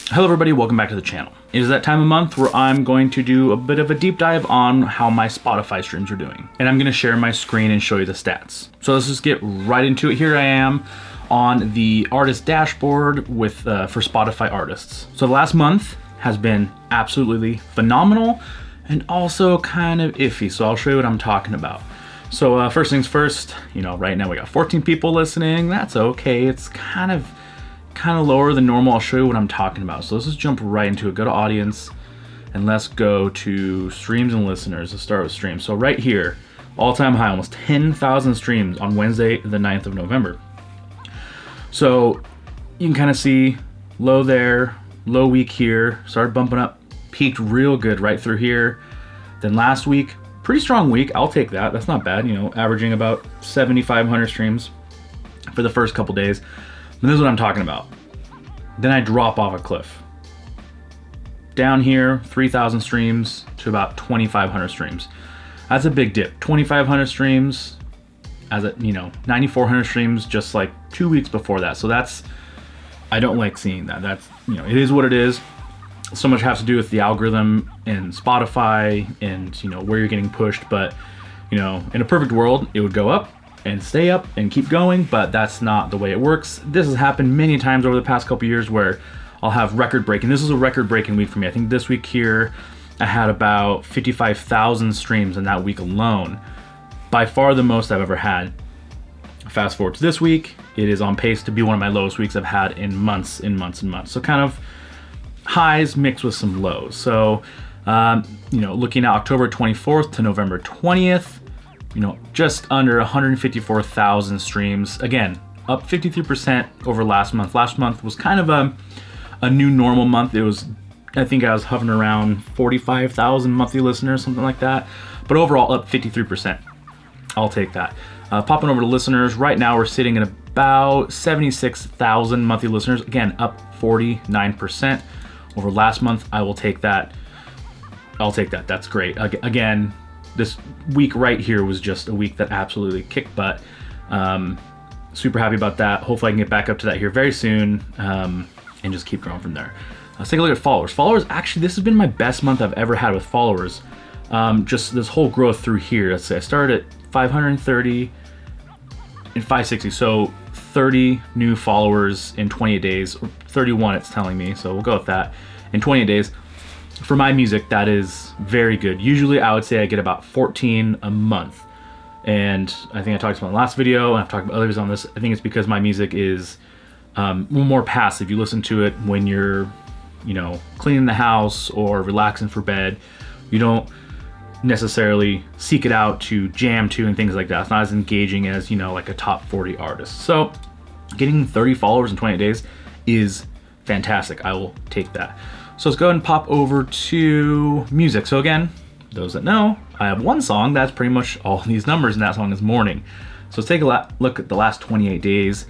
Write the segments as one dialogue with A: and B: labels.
A: Hello everybody, welcome back to the channel. It is that time of month where I'm going to do a bit of a deep dive on how my Spotify streams are doing. And I'm going to share my screen and show you the stats. So let's just get right into it. Here I am on the artist dashboard with for Spotify artists. So the last month has been absolutely phenomenal and also kind of iffy. So I'll show you what I'm talking about. So first things first, right now we got 14 people listening. That's okay. It's kind of lower than normal. I'll show you what I'm talking about. So let's just jump right into it. Go to audience and let's go to streams and listeners. Let's start with streams. So right here, all-time high, almost 10,000 streams on Wednesday, the 9th of November. So you can kind of see low there, low week here, started bumping up, peaked real good right through here. Then last week, pretty strong week. I'll take that. That's not bad, averaging about 7,500 streams for the first couple days. And this is what I'm talking about. Then I drop off a cliff. Down here, 3,000 streams to about 2,500 streams. That's a big dip. 2,500 streams as 9,400 streams just like 2 weeks before that. So I don't like seeing that. That's, it is what it is. So much has to do with the algorithm and Spotify and, where you're getting pushed. But, in a perfect world, it would go up and stay up and keep going, but that's not the way it works. This has happened many times over the past couple years where I'll have record breaking. This is a record breaking week for me. I think this week here, I had about 55,000 streams in that week alone. By far the most I've ever had. Fast forward to this week, it is on pace to be one of my lowest weeks I've had in months and months and months. So kind of highs mixed with some lows. So, looking at October 24th to November 20th, just under 154,000 streams. Again, up 53% over last month. Last month was kind of a new normal month. I think I was hovering around 45,000 monthly listeners, something like that. But overall, up 53%. I'll take that. Popping over to listeners, right now we're sitting at about 76,000 monthly listeners. Again, up 49% over last month. I will take that. I'll take that. That's great. Again, this week right here was just a week that absolutely kicked butt. Super happy about that. Hopefully I can get back up to that here very soon and just keep growing from there. Let's take a look at followers. Followers, actually, this has been my best month I've ever had with followers. Just this whole growth through here. Let's say I started at 530 and 560. So 30 new followers in 28 days, or 31 it's telling me. So we'll go with that. In 28 days. For my music, that is very good. Usually I would say I get about 14 a month. And I think I talked about in the last video, and I've talked about others on this. I think it's because my music is more passive. You listen to it when you're, cleaning the house or relaxing for bed. You don't necessarily seek it out to jam to and things like that. It's not as engaging as, like a top 40 artist. So getting 30 followers in 28 days is fantastic. I will take that. So let's go ahead and pop over to music. So again, those that know, I have one song that's pretty much all these numbers, and that song is Morning. So let's take a look at the last 28 days.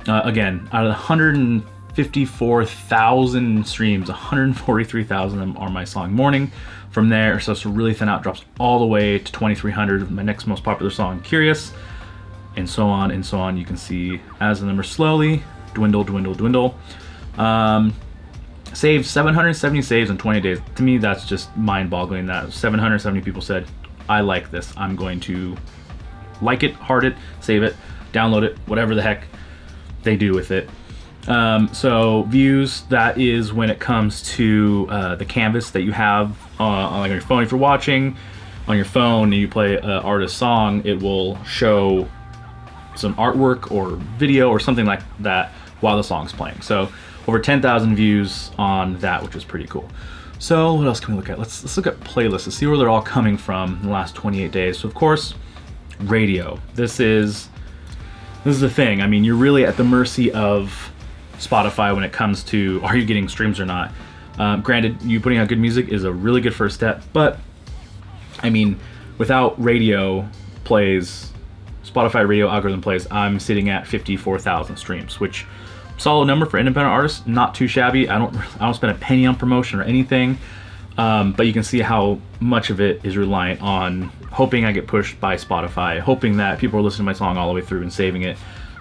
A: Again, out of the 154,000 streams, 143,000 of them are my song Morning. From there, so it's really thin out, drops all the way to 2,300. My next most popular song, Curious, and so on and so on. You can see as the numbers slowly dwindle. Saved 770 saves in 20 days. To me, that's just mind-boggling that 770 people said, I like this. I'm going to like it, heart it, save it, download it, whatever the heck they do with it. So views, that is when it comes to the canvas that you have on your phone. If you're watching on your phone and you play an artist song, it will show some artwork or video or something like that while the song's playing. So over 10,000 views on that, which is pretty cool. So what else can we look at? Let's look at playlists to see where they're all coming from in the last 28 days. So of course, radio. This is the thing. I mean, you're really at the mercy of Spotify when it comes to are you getting streams or not. Granted, you putting out good music is a really good first step, but I mean, without radio plays, Spotify radio algorithm plays, I'm sitting at 54,000 streams, which solid number for independent artists, not too shabby. I don't spend a penny on promotion or anything, but you can see how much of it is reliant on hoping I get pushed by Spotify, hoping that people are listening to my song all the way through and saving it.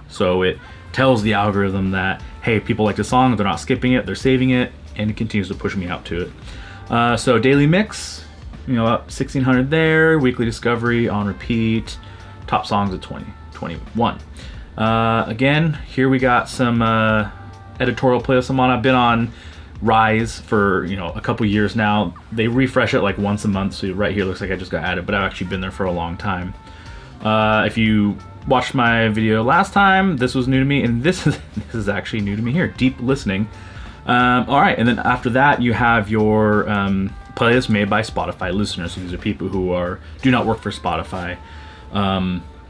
A: So it tells the algorithm that, hey, people like the song, they're not skipping it, they're saving it, and it continues to push me out to it. So daily mix, about 1,600 there. Weekly discovery on repeat. Top songs at 2021. Again, here we got some editorial playlists I'm on. I've been on Rise for a couple years now. They refresh it like once a month, so right here looks like I just got added, but I've actually been there for a long time. If you watched my video last time, this was new to me, and this is actually new to me here. Deep listening. All right, and then after that, you have your playlist made by Spotify listeners. So these are people who do not work for Spotify.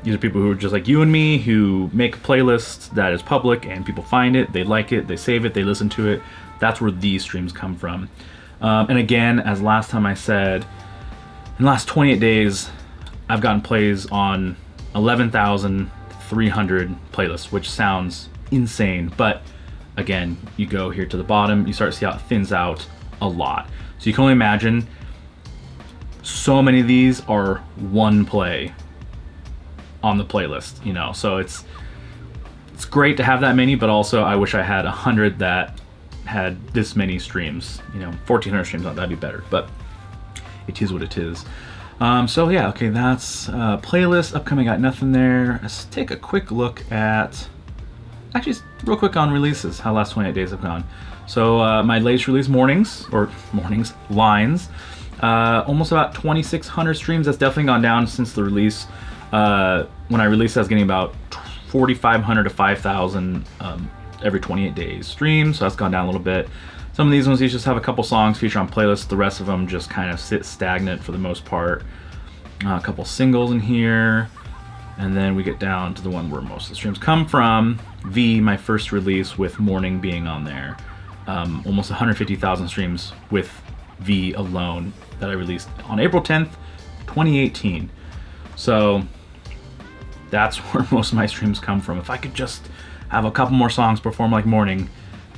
A: These are people who are just like you and me, who make a playlist that is public, and people find it, they like it, they save it, they listen to it. That's where these streams come from. And again, as last time I said, in the last 28 days, I've gotten plays on 11,300 playlists, which sounds insane. But again, you go here to the bottom, you start to see how it thins out a lot. So you can only imagine so many of these are one play on the playlist, so it's great to have that many, but also I wish I had 100 that had this many streams. 1,400 streams, that'd be better, but it is what it is. So yeah, okay, that's playlist upcoming. Got nothing there. Let's take a quick look at, actually real quick on releases, how the last 28 days have gone. So my latest release, Lines, almost about 2,600 streams. That's definitely gone down since the release. When I released, I was getting about 4,500 to 5,000 every 28 days streams, so that's gone down a little bit. Some of these ones, you just have a couple songs featured on playlists. The rest of them just kind of sit stagnant for the most part. A couple singles in here, and then we get down to the one where most of the streams come from. V, my first release, with Morning being on there. Almost 150,000 streams with V alone that I released on April 10th, 2018. So that's where most of my streams come from. If I could just have a couple more songs perform like Morning,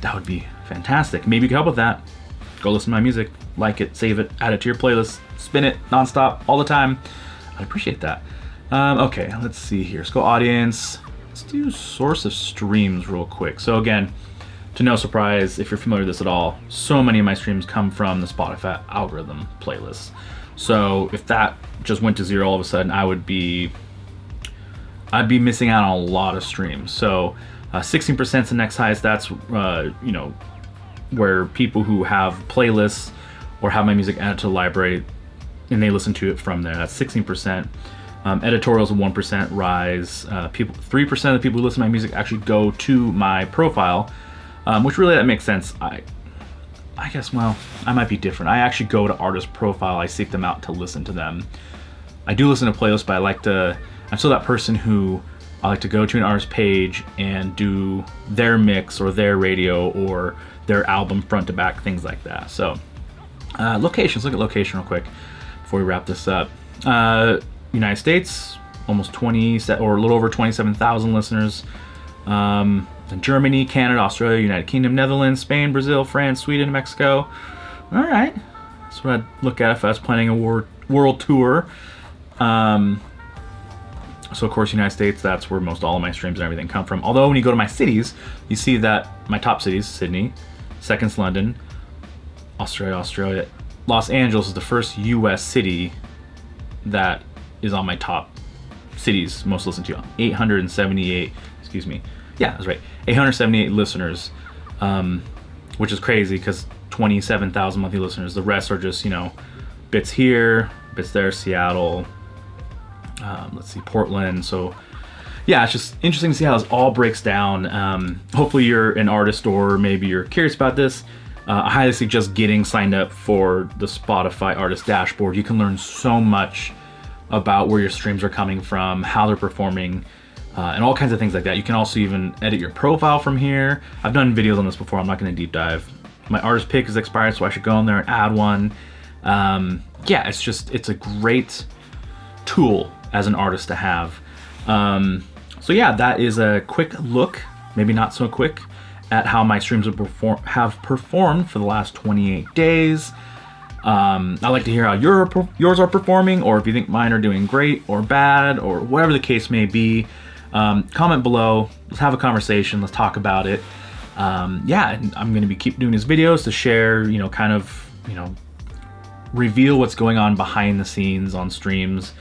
A: that would be fantastic. Maybe you could help with that. Go listen to my music, like it, save it, add it to your playlist, spin it nonstop all the time. I'd appreciate that. Okay, let's see here. Let's go audience. Let's do source of streams real quick. So again, to no surprise, if you're familiar with this at all, so many of my streams come from the Spotify algorithm playlists. So if that just went to zero all of a sudden, I'd be missing out on a lot of streams. So 16% is the next highest. That's where people who have playlists or have my music added to the library and they listen to it from there. That's 16%. Editorials 1% rise. 3% of the people who listen to my music actually go to my profile, which really that makes sense. I guess, well, I might be different. I actually go to artist profile. I seek them out to listen to them. I do listen to playlists, but I'm still that person who I like to go to an artist page and do their mix or their radio or their album front to back, things like that. So locations, look at location real quick before we wrap this up. United States, almost 20 or a little over 27,000 listeners. Then Germany, Canada, Australia, United Kingdom, Netherlands, Spain, Brazil, France, Sweden, Mexico. All right, that's what I'd look at if I was planning a world tour. So of course, United States, that's where most all of my streams and everything come from. Although when you go to my cities, you see that my top cities, Sydney, second's London, Australia. Los Angeles is the first US city that is on my top cities most listened to. 878, yeah, that's right, 878 listeners, which is crazy because 27,000 monthly listeners. The rest are just, bits here, bits there, Seattle, let's see, Portland. So yeah, it's just interesting to see how this all breaks down. Hopefully you're an artist or maybe you're curious about this. I highly suggest getting signed up for the Spotify Artist Dashboard. You can learn so much about where your streams are coming from, how they're performing, and all kinds of things like that. You can also even edit your profile from here. I've done videos on this before. I'm not going to deep dive. My artist pick is expired, so I should go in there and add one. Yeah, it's a great tool as an artist to have. So yeah, that is a quick look, maybe not so quick, at how my streams have performed for the last 28 days. I'd like to hear how yours are performing, or if you think mine are doing great or bad, or whatever the case may be. Comment below. Let's have a conversation. Let's talk about it. Yeah, and I'm going to keep doing these videos to share, kind of, reveal what's going on behind the scenes on streams.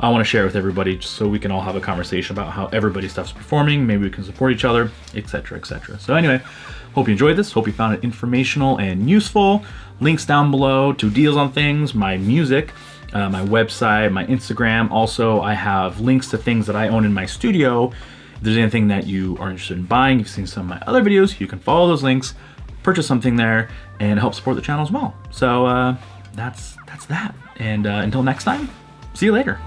A: I want to share it with everybody just so we can all have a conversation about how everybody's stuff's performing. Maybe we can support each other, etc., etc. So anyway, hope you enjoyed this. Hope you found it informational and useful. Links down below to deals on things, my music, my website, my Instagram. Also, I have links to things that I own in my studio. If there's anything that you are interested in buying, you've seen some of my other videos, you can follow those links, purchase something there, and help support the channel as well. So that's that. And until next time, see you later.